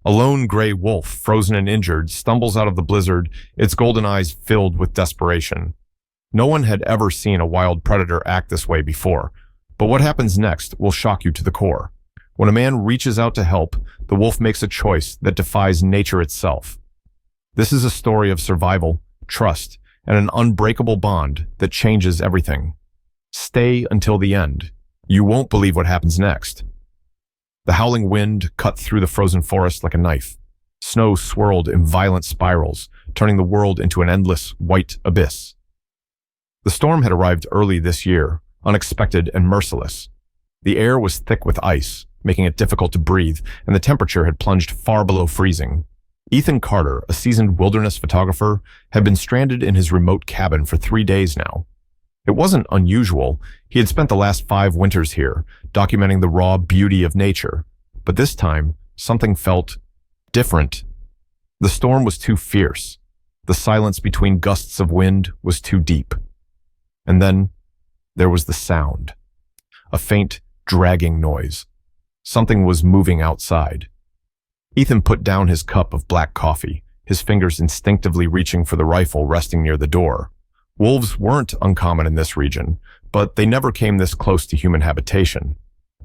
A lone gray wolf, frozen and injured, stumbles out of the blizzard, its golden eyes filled with desperation. No one had ever seen a wild predator act this way before, but what happens next will shock you to the core. When a man reaches out to help, the wolf makes a choice that defies nature itself. This is a story of survival, trust, and an unbreakable bond that changes everything. Stay until the end. You won't believe what happens next. The howling wind cut through the frozen forest like a knife. Snow swirled in violent spirals, turning the world into an endless white abyss. The storm had arrived early this year, unexpected and merciless. The air was thick with ice, making it difficult to breathe, and the temperature had plunged far below freezing. Ethan Carter, a seasoned wilderness photographer, had been stranded in his remote cabin for 3 days now. It wasn't unusual. He had spent the last 5 winters here, documenting the raw beauty of nature. But this time, something felt different. The storm was too fierce. The silence between gusts of wind was too deep. And then there was the sound. A faint, dragging noise. Something was moving outside. Ethan put down his cup of black coffee, his fingers instinctively reaching for the rifle resting near the door. Wolves weren't uncommon in this region, but they never came this close to human habitation,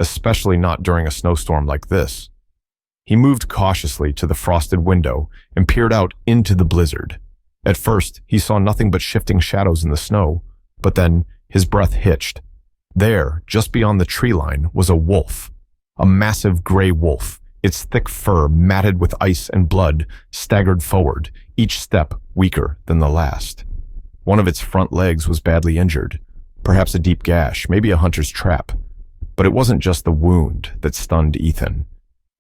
especially not during a snowstorm like this. He moved cautiously to the frosted window and peered out into the blizzard. At first, he saw nothing but shifting shadows in the snow, but then his breath hitched. There, just beyond the tree line, was a wolf. A massive gray wolf, its thick fur matted with ice and blood, staggered forward, each step weaker than the last. One of its front legs was badly injured, perhaps a deep gash, maybe a hunter's trap. But it wasn't just the wound that stunned Ethan.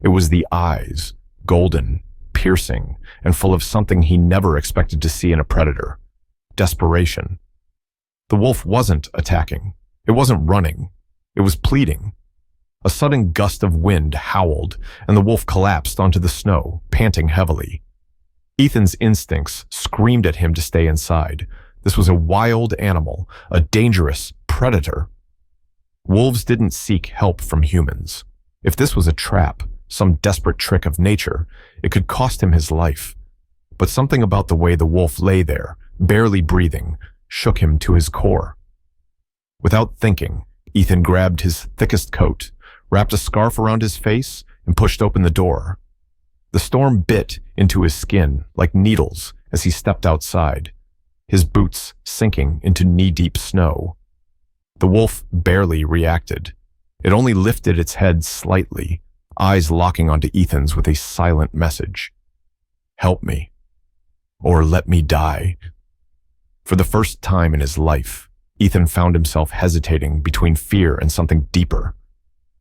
It was the eyes, golden, piercing, and full of something he never expected to see in a predator. Desperation. The wolf wasn't attacking. It wasn't running. It was pleading. A sudden gust of wind howled, and the wolf collapsed onto the snow, panting heavily. Ethan's instincts screamed at him to stay inside. This was a wild animal, a dangerous predator. Wolves didn't seek help from humans. If this was a trap, some desperate trick of nature, it could cost him his life. But something about the way the wolf lay there, barely breathing, shook him to his core. Without thinking, Ethan grabbed his thickest coat, wrapped a scarf around his face, and pushed open the door. The storm bit into his skin like needles as he stepped outside, his boots sinking into knee-deep snow. The wolf barely reacted. It only lifted its head slightly, eyes locking onto Ethan's with a silent message. Help me, or let me die. For the first time in his life, Ethan found himself hesitating between fear and something deeper.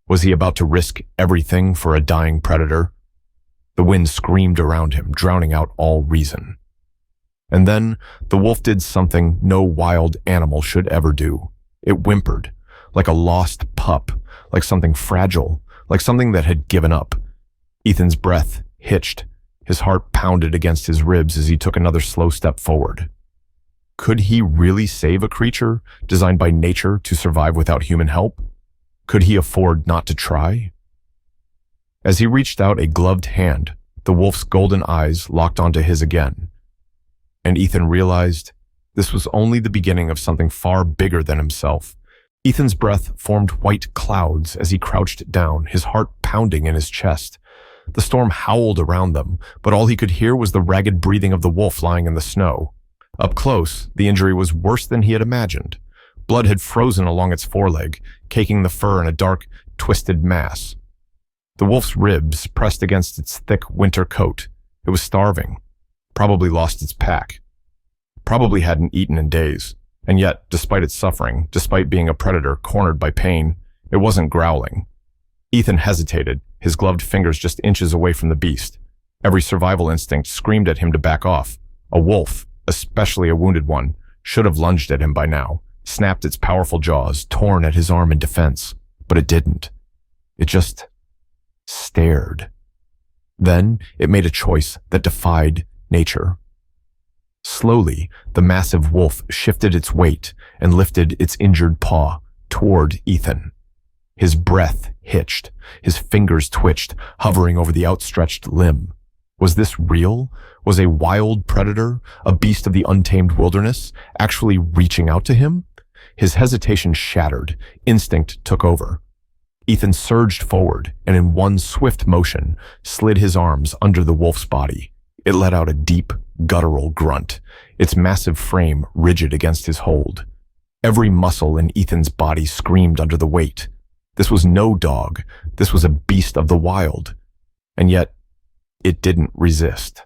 Was he about to risk everything for a dying predator? The wind screamed around him, drowning out all reason. And then the wolf did something no wild animal should ever do. It whimpered, like a lost pup, like something fragile, like something that had given up. Ethan's breath hitched. His heart pounded against his ribs as he took another slow step forward. Could he really save a creature designed by nature to survive without human help? Could he afford not to try? As he reached out a gloved hand, the wolf's golden eyes locked onto his again. And Ethan realized this was only the beginning of something far bigger than himself. Ethan's breath formed white clouds as he crouched down, his heart pounding in his chest. The storm howled around them, but all he could hear was the ragged breathing of the wolf lying in the snow. Up close, the injury was worse than he had imagined. Blood had frozen along its foreleg, caking the fur in a dark, twisted mass. The wolf's ribs pressed against its thick winter coat. It was starving. Probably lost its pack. Probably hadn't eaten in days. And yet, despite its suffering, despite being a predator cornered by pain, it wasn't growling. Ethan hesitated, his gloved fingers just inches away from the beast. Every survival instinct screamed at him to back off. A wolf, especially a wounded one, should have lunged at him by now, snapped its powerful jaws, torn at his arm in defense. But it didn't. It just stared. Then it made a choice that defied nature. Slowly, the massive wolf shifted its weight and lifted its injured paw toward Ethan. His breath hitched. His fingers twitched, hovering over the outstretched limb. Was this real? Was a wild predator, a beast of the untamed wilderness, actually reaching out to him? His hesitation shattered. Instinct took over. Ethan surged forward and in one swift motion slid his arms under the wolf's body. It let out a deep, guttural grunt, its massive frame rigid against his hold. Every muscle in Ethan's body screamed under the weight. This was no dog. This was a beast of the wild. And yet, it didn't resist.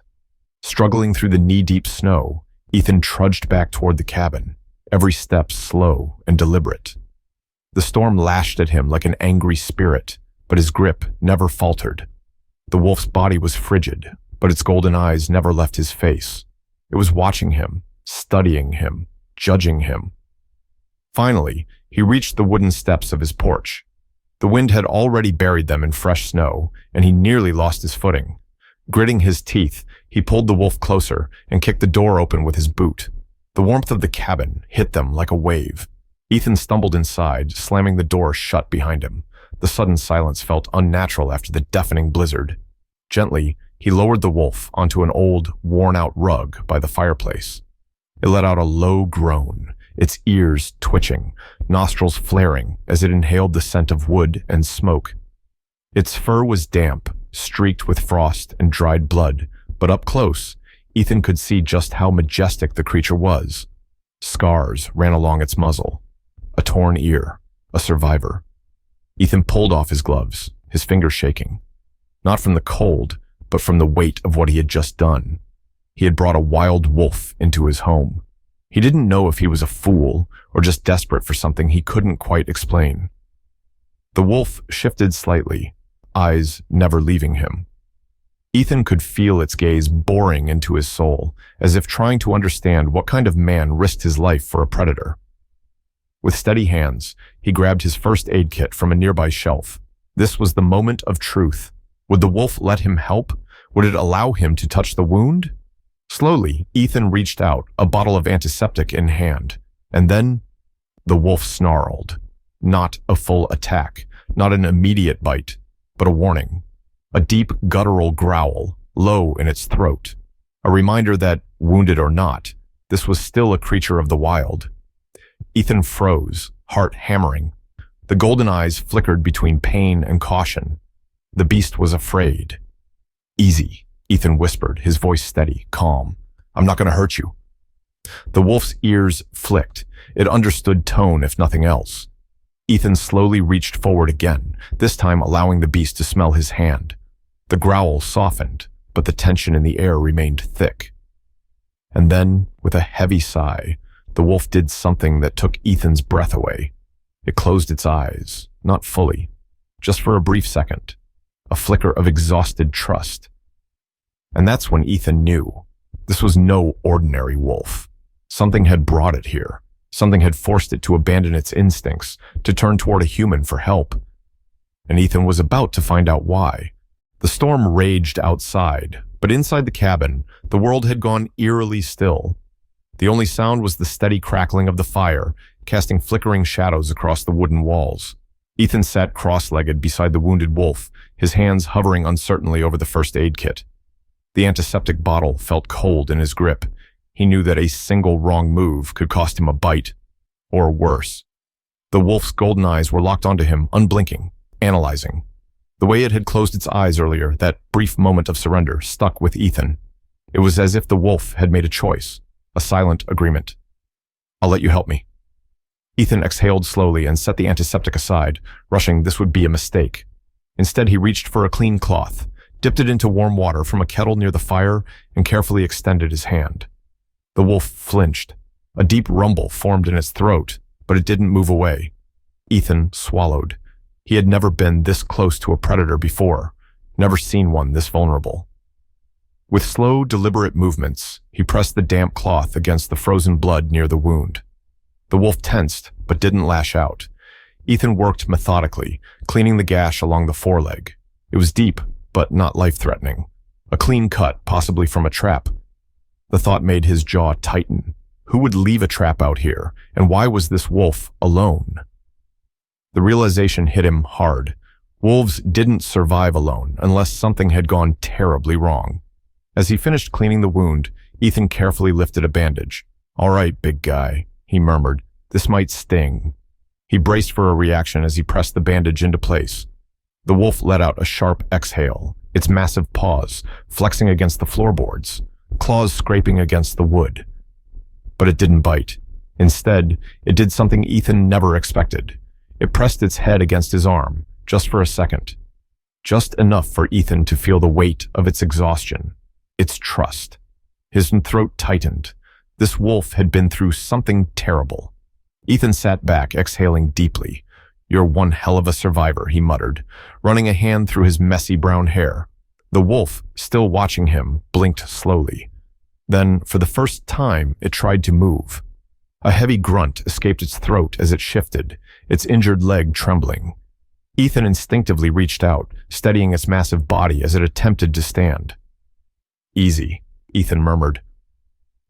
Struggling through the knee-deep snow, Ethan trudged back toward the cabin, every step slow and deliberate. The storm lashed at him like an angry spirit, but his grip never faltered. The wolf's body was frigid, but its golden eyes never left his face. It was watching him, studying him, judging him. Finally, he reached the wooden steps of his porch. The wind had already buried them in fresh snow, and he nearly lost his footing. Gritting his teeth, he pulled the wolf closer and kicked the door open with his boot. The warmth of the cabin hit them like a wave. Ethan stumbled inside, slamming the door shut behind him. The sudden silence felt unnatural after the deafening blizzard. Gently, he lowered the wolf onto an old, worn-out rug by the fireplace. It let out a low groan, its ears twitching, nostrils flaring as it inhaled the scent of wood and smoke. Its fur was damp, streaked with frost and dried blood, but up close, Ethan could see just how majestic the creature was. Scars ran along its muzzle. A torn ear, a survivor. Ethan pulled off his gloves, his fingers shaking. Not from the cold, but from the weight of what he had just done. He had brought a wild wolf into his home. He didn't know if he was a fool or just desperate for something he couldn't quite explain. The wolf shifted slightly, eyes never leaving him. Ethan could feel its gaze boring into his soul, as if trying to understand what kind of man risked his life for a predator. With steady hands, he grabbed his first aid kit from a nearby shelf. This was the moment of truth. Would the wolf let him help? Would it allow him to touch the wound? Slowly, Ethan reached out, a bottle of antiseptic in hand. And then, the wolf snarled. Not a full attack, not an immediate bite, but a warning. A deep, guttural growl, low in its throat. A reminder that, wounded or not, this was still a creature of the wild. Ethan froze, heart hammering. The golden eyes flickered between pain and caution. The beast was afraid. "Easy," Ethan whispered, his voice steady, calm. "I'm not going to hurt you." The wolf's ears flicked. It understood tone, if nothing else. Ethan slowly reached forward again, this time allowing the beast to smell his hand. The growl softened, but the tension in the air remained thick. And then, with a heavy sigh, the wolf did something that took Ethan's breath away. It closed its eyes, not fully, just for a brief second, a flicker of exhausted trust. And that's when Ethan knew. This was no ordinary wolf. Something had brought it here. Something had forced it to abandon its instincts, to turn toward a human for help. And Ethan was about to find out why. The storm raged outside, but inside the cabin, the world had gone eerily still. The only sound was the steady crackling of the fire, casting flickering shadows across the wooden walls. Ethan sat cross-legged beside the wounded wolf, his hands hovering uncertainly over the first aid kit. The antiseptic bottle felt cold in his grip. He knew that a single wrong move could cost him a bite, or worse. The wolf's golden eyes were locked onto him, unblinking, analyzing. The way it had closed its eyes earlier, that brief moment of surrender, stuck with Ethan. It was as if the wolf had made a choice, a silent agreement. "I'll let you help me." Ethan exhaled slowly and set the antiseptic aside, rushing this would be a mistake. Instead, he reached for a clean cloth, dipped it into warm water from a kettle near the fire, and carefully extended his hand. The wolf flinched. A deep rumble formed in its throat, but it didn't move away. Ethan swallowed. He had never been this close to a predator before, never seen one this vulnerable. With slow, deliberate movements, he pressed the damp cloth against the frozen blood near the wound. The wolf tensed, but didn't lash out. Ethan worked methodically, cleaning the gash along the foreleg. It was deep, but not life-threatening. A clean cut, possibly from a trap. The thought made his jaw tighten. Who would leave a trap out here, and why was this wolf alone? The realization hit him hard. Wolves didn't survive alone unless something had gone terribly wrong. As he finished cleaning the wound, Ethan carefully lifted a bandage. "All right, big guy," he murmured. "This might sting." He braced for a reaction as he pressed the bandage into place. The wolf let out a sharp exhale, its massive paws flexing against the floorboards, claws scraping against the wood. But it didn't bite. Instead, it did something Ethan never expected. It pressed its head against his arm, just for a second. Just enough for Ethan to feel the weight of its exhaustion, its trust. His throat tightened. This wolf had been through something terrible. Ethan sat back, exhaling deeply. "You're one hell of a survivor," he muttered, running a hand through his messy brown hair. The wolf, still watching him, blinked slowly. Then, for the first time, it tried to move. A heavy grunt escaped its throat as it shifted, its injured leg trembling. Ethan instinctively reached out, steadying its massive body as it attempted to stand. "Easy," Ethan murmured.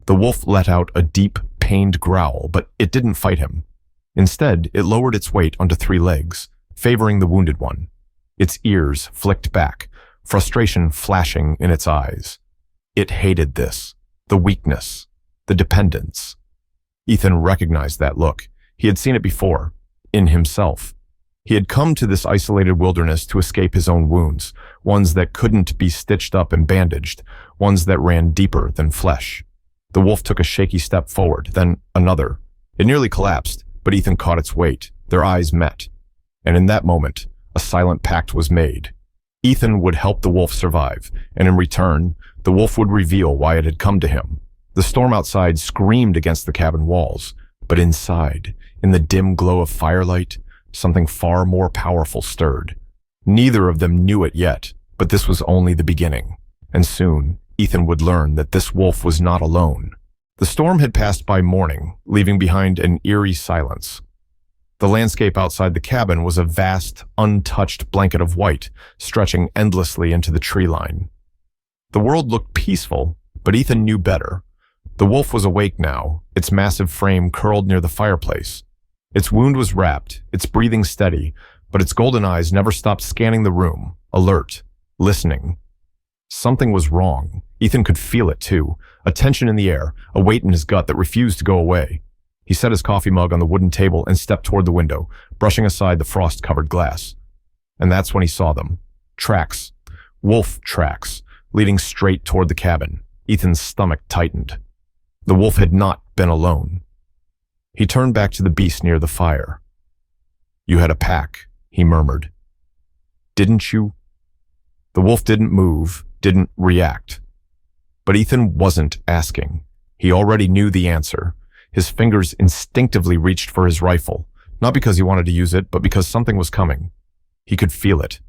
The wolf let out a deep, pained growl, but it didn't fight him. Instead, it lowered its weight onto 3 legs, favoring the wounded one. Its ears flicked back, frustration flashing in its eyes. It hated this, the weakness, the dependence. Ethan recognized that look. He had seen it before, in himself. He had come to this isolated wilderness to escape his own wounds, ones that couldn't be stitched up and bandaged, ones that ran deeper than flesh. The wolf took a shaky step forward, then another. It nearly collapsed, but Ethan caught its weight. Their eyes met. And in that moment, a silent pact was made. Ethan would help the wolf survive, and in return, the wolf would reveal why it had come to him. The storm outside screamed against the cabin walls, but inside, in the dim glow of firelight, something far more powerful stirred. Neither of them knew it yet, but this was only the beginning. And soon, Ethan would learn that this wolf was not alone. The storm had passed by morning, leaving behind an eerie silence. The landscape outside the cabin was a vast, untouched blanket of white, stretching endlessly into the tree line. The world looked peaceful, but Ethan knew better. The wolf was awake now, its massive frame curled near the fireplace. Its wound was wrapped, its breathing steady, but its golden eyes never stopped scanning the room, alert, listening. Something was wrong. Ethan could feel it too, a tension in the air, a weight in his gut that refused to go away. He set his coffee mug on the wooden table and stepped toward the window, brushing aside the frost-covered glass. And that's when he saw them. Tracks. Wolf tracks, leading straight toward the cabin. Ethan's stomach tightened. The wolf had not been alone. He turned back to the beast near the fire. "You had a pack," he murmured. "Didn't you?" The wolf didn't move, didn't react. But Ethan wasn't asking. He already knew the answer. His fingers instinctively reached for his rifle, not because he wanted to use it, but because something was coming. He could feel it.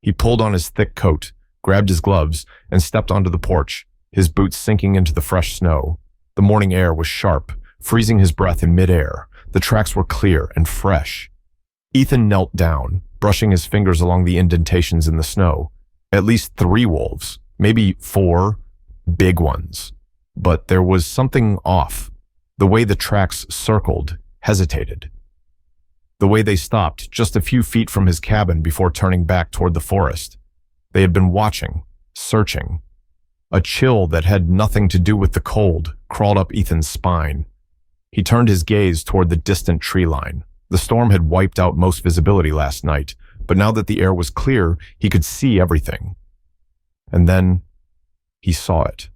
He pulled on his thick coat, grabbed his gloves, and stepped onto the porch, his boots sinking into the fresh snow. The morning air was sharp, freezing his breath in midair. The tracks were clear and fresh. Ethan knelt down, brushing his fingers along the indentations in the snow. At least 3 wolves, maybe 4, big ones. But there was something off. The way the tracks circled, hesitated. The way they stopped just a few feet from his cabin before turning back toward the forest. They had been watching, searching. A chill that had nothing to do with the cold crawled up Ethan's spine. He turned his gaze toward the distant tree line. The storm had wiped out most visibility last night, but now that the air was clear, he could see everything. And then he saw it,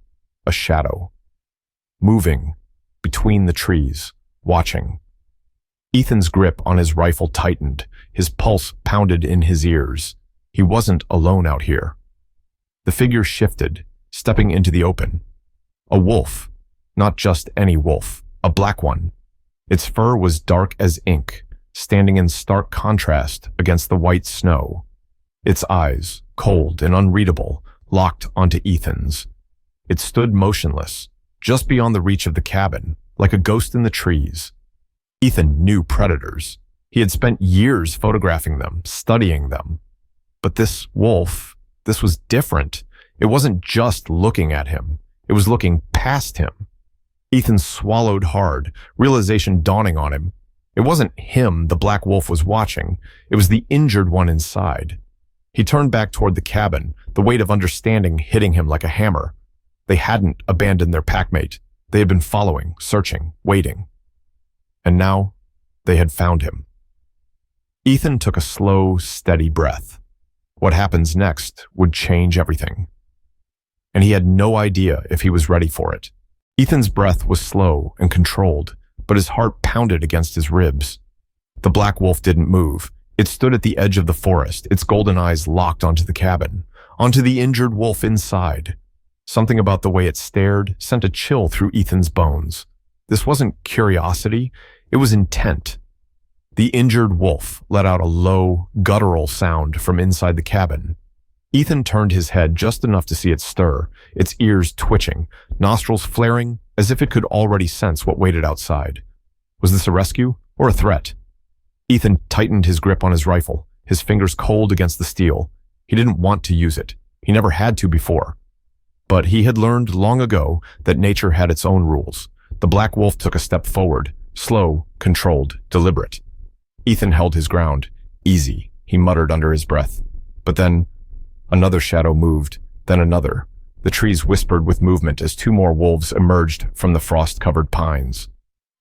a shadow, moving between the trees, watching. Ethan's grip on his rifle tightened, his pulse pounded in his ears. He wasn't alone out here. The figure shifted, stepping into the open. A wolf, not just any wolf, a black one. Its fur was dark as ink, standing in stark contrast against the white snow. Its eyes, cold and unreadable, locked onto Ethan's. It stood motionless, just beyond the reach of the cabin, like a ghost in the trees. Ethan knew predators. He had spent years photographing them, studying them. But this wolf, this was different. It wasn't just looking at him. It was looking past him. Ethan swallowed hard, realization dawning on him. It wasn't him the black wolf was watching. It was the injured one inside. He turned back toward the cabin, the weight of understanding hitting him like a hammer. They hadn't abandoned their packmate. They had been following, searching, waiting. And now they had found him. Ethan took a slow, steady breath. What happens next would change everything. And he had no idea if he was ready for it. Ethan's breath was slow and controlled, but his heart pounded against his ribs. The black wolf didn't move. It stood at the edge of the forest, its golden eyes locked onto the cabin, onto the injured wolf inside. Something about the way it stared sent a chill through Ethan's bones. This wasn't curiosity, it was intent. The injured wolf let out a low, guttural sound from inside the cabin. Ethan turned his head just enough to see it stir, its ears twitching, nostrils flaring, as if it could already sense what waited outside. Was this a rescue or a threat? Ethan tightened his grip on his rifle, his fingers cold against the steel. He didn't want to use it. He never had to before. But he had learned long ago that nature had its own rules. The black wolf took a step forward, slow, controlled, deliberate. Ethan held his ground. Easy, he muttered under his breath. But then, another shadow moved, then another. The trees whispered with movement as two more wolves emerged from the frost-covered pines.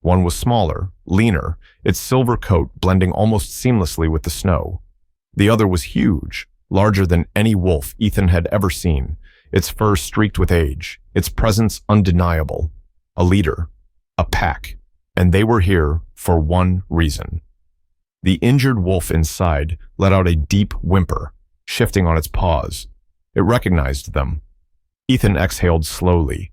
One was smaller, leaner, its silver coat blending almost seamlessly with the snow. The other was huge, larger than any wolf Ethan had ever seen, its fur streaked with age, its presence undeniable. A leader, a pack, and they were here for one reason. The injured wolf inside let out a deep whimper, shifting on its paws. It recognized them. Ethan exhaled slowly.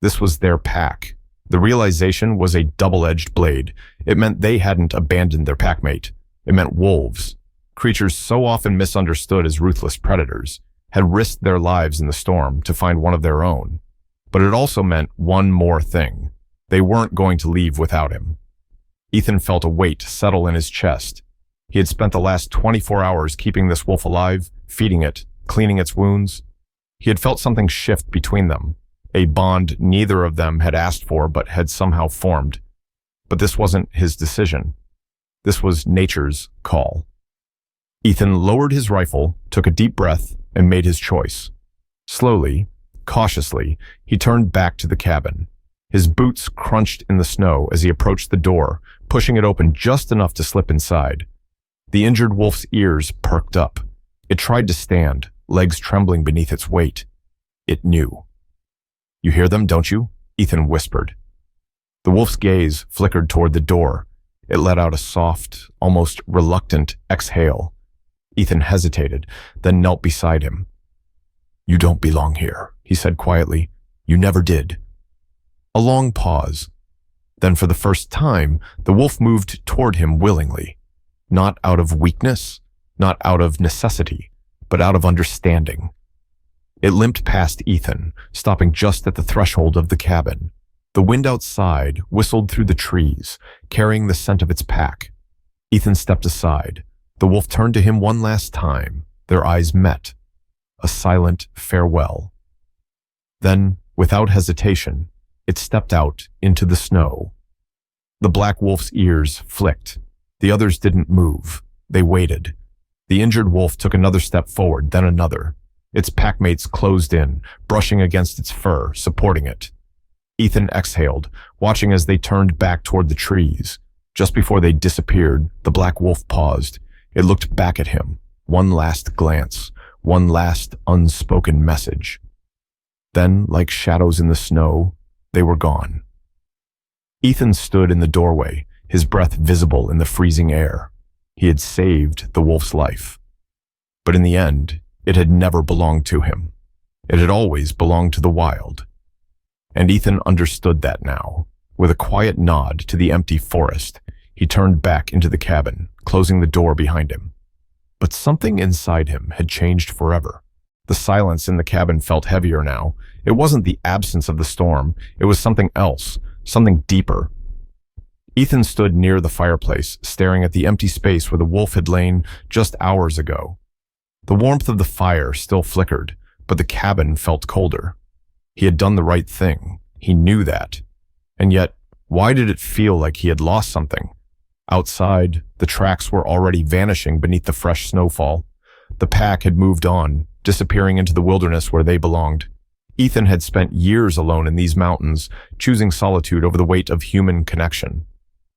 This was their pack. The realization was a double-edged blade. It meant they hadn't abandoned their packmate. It meant wolves, creatures so often misunderstood as ruthless predators, had risked their lives in the storm to find one of their own. But it also meant one more thing. They weren't going to leave without him. Ethan felt a weight settle in his chest. He had spent the last 24 hours keeping this wolf alive, feeding it, cleaning its wounds. He had felt something shift between them, a bond neither of them had asked for but had somehow formed. But this wasn't his decision. This was nature's call. Ethan lowered his rifle, took a deep breath, and made his choice. Slowly, cautiously, he turned back to the cabin. His boots crunched in the snow as he approached the door, pushing it open just enough to slip inside. The injured wolf's ears perked up. It tried to stand, legs trembling beneath its weight. It knew. "You hear them, don't you?" Ethan whispered. The wolf's gaze flickered toward the door. It let out a soft, almost reluctant exhale. Ethan hesitated, then knelt beside him. "You don't belong here," he said quietly. "You never did." A long pause. Then for the first time, the wolf moved toward him willingly. Not out of weakness, not out of necessity, but out of understanding. It limped past Ethan, stopping just at the threshold of the cabin. The wind outside whistled through the trees, carrying the scent of its pack. Ethan stepped aside. The wolf turned to him one last time. Their eyes met. A silent farewell. Then, without hesitation, it stepped out into the snow. The black wolf's ears flicked. The others didn't move. They waited. The injured wolf took another step forward, then another. Its packmates closed in, brushing against its fur, supporting it. Ethan exhaled, watching as they turned back toward the trees. Just before they disappeared, the black wolf paused. It looked back at him. One last glance, one last unspoken message. Then, like shadows in the snow, they were gone. Ethan stood in the doorway, his breath visible in the freezing air. He had saved the wolf's life. But in the end, it had never belonged to him. It had always belonged to the wild. And Ethan understood that now. With a quiet nod to the empty forest, he turned back into the cabin, closing the door behind him. But something inside him had changed forever. The silence in the cabin felt heavier now. It wasn't the absence of the storm. It was something else, something deeper. Ethan stood near the fireplace, staring at the empty space where the wolf had lain just hours ago. The warmth of the fire still flickered, but the cabin felt colder. He had done the right thing. He knew that. And yet, why did it feel like he had lost something? Outside, the tracks were already vanishing beneath the fresh snowfall. The pack had moved on, disappearing into the wilderness where they belonged. Ethan had spent years alone in these mountains, choosing solitude over the weight of human connection.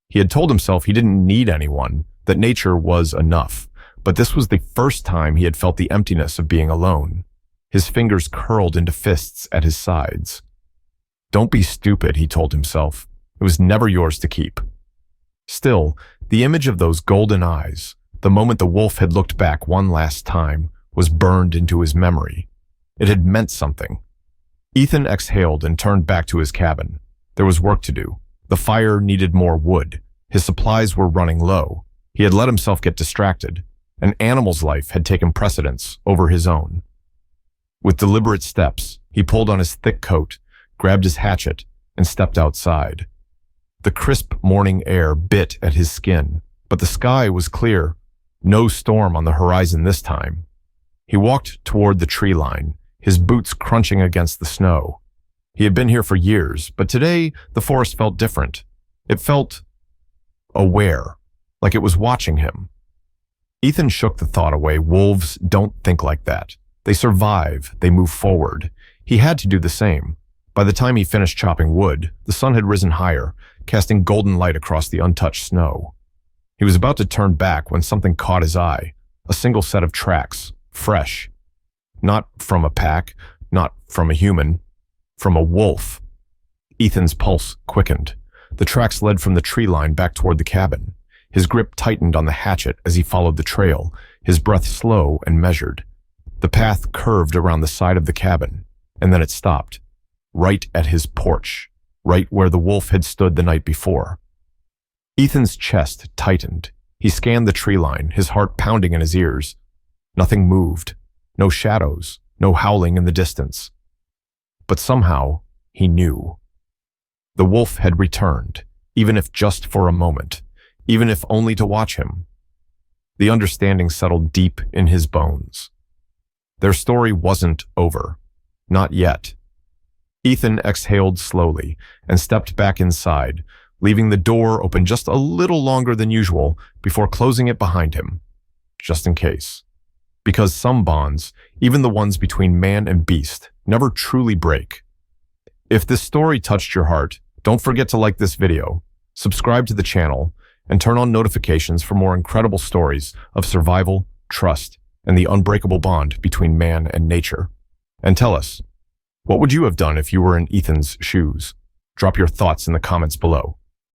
He had told himself he didn't need anyone, that nature was enough, but this was the first time he had felt the emptiness of being alone. His fingers curled into fists at his sides. Don't be stupid, he told himself. It was never yours to keep. Still, the image of those golden eyes, the moment the wolf had looked back one last time, was burned into his memory. It had meant something. Ethan exhaled and turned back to his cabin. There was work to do. The fire needed more wood. His supplies were running low. He had let himself get distracted. An animal's life had taken precedence over his own. With deliberate steps, he pulled on his thick coat, grabbed his hatchet, and stepped outside. The crisp morning air bit at his skin, but the sky was clear. No storm on the horizon this time. He walked toward the tree line, his boots crunching against the snow. He had been here for years, but today the forest felt different. It felt aware, like it was watching him. Ethan shook the thought away. Wolves don't think like that. They survive, they move forward. He had to do the same. By the time he finished chopping wood, the sun had risen higher, casting golden light across the untouched snow. He was about to turn back when something caught his eye, a single set of tracks, fresh. Not from a pack, not from a human, from a wolf. Ethan's pulse quickened. The tracks led from the tree line back toward the cabin. His grip tightened on the hatchet as he followed the trail, his breath slow and measured. The path curved around the side of the cabin, and then it stopped, right at his porch, right where the wolf had stood the night before. Ethan's chest tightened. He scanned the tree line, his heart pounding in his ears. Nothing moved. No shadows, no howling in the distance. But somehow, he knew. The wolf had returned, even if just for a moment, even if only to watch him. The understanding settled deep in his bones. Their story wasn't over. Not yet. Ethan exhaled slowly and stepped back inside, leaving the door open just a little longer than usual before closing it behind him, just in case. Because some bonds, even the ones between man and beast, never truly break. If this story touched your heart, don't forget to like this video, subscribe to the channel, and turn on notifications for more incredible stories of survival, trust, and the unbreakable bond between man and nature. And tell us, what would you have done if you were in Ethan's shoes? Drop your thoughts in the comments below.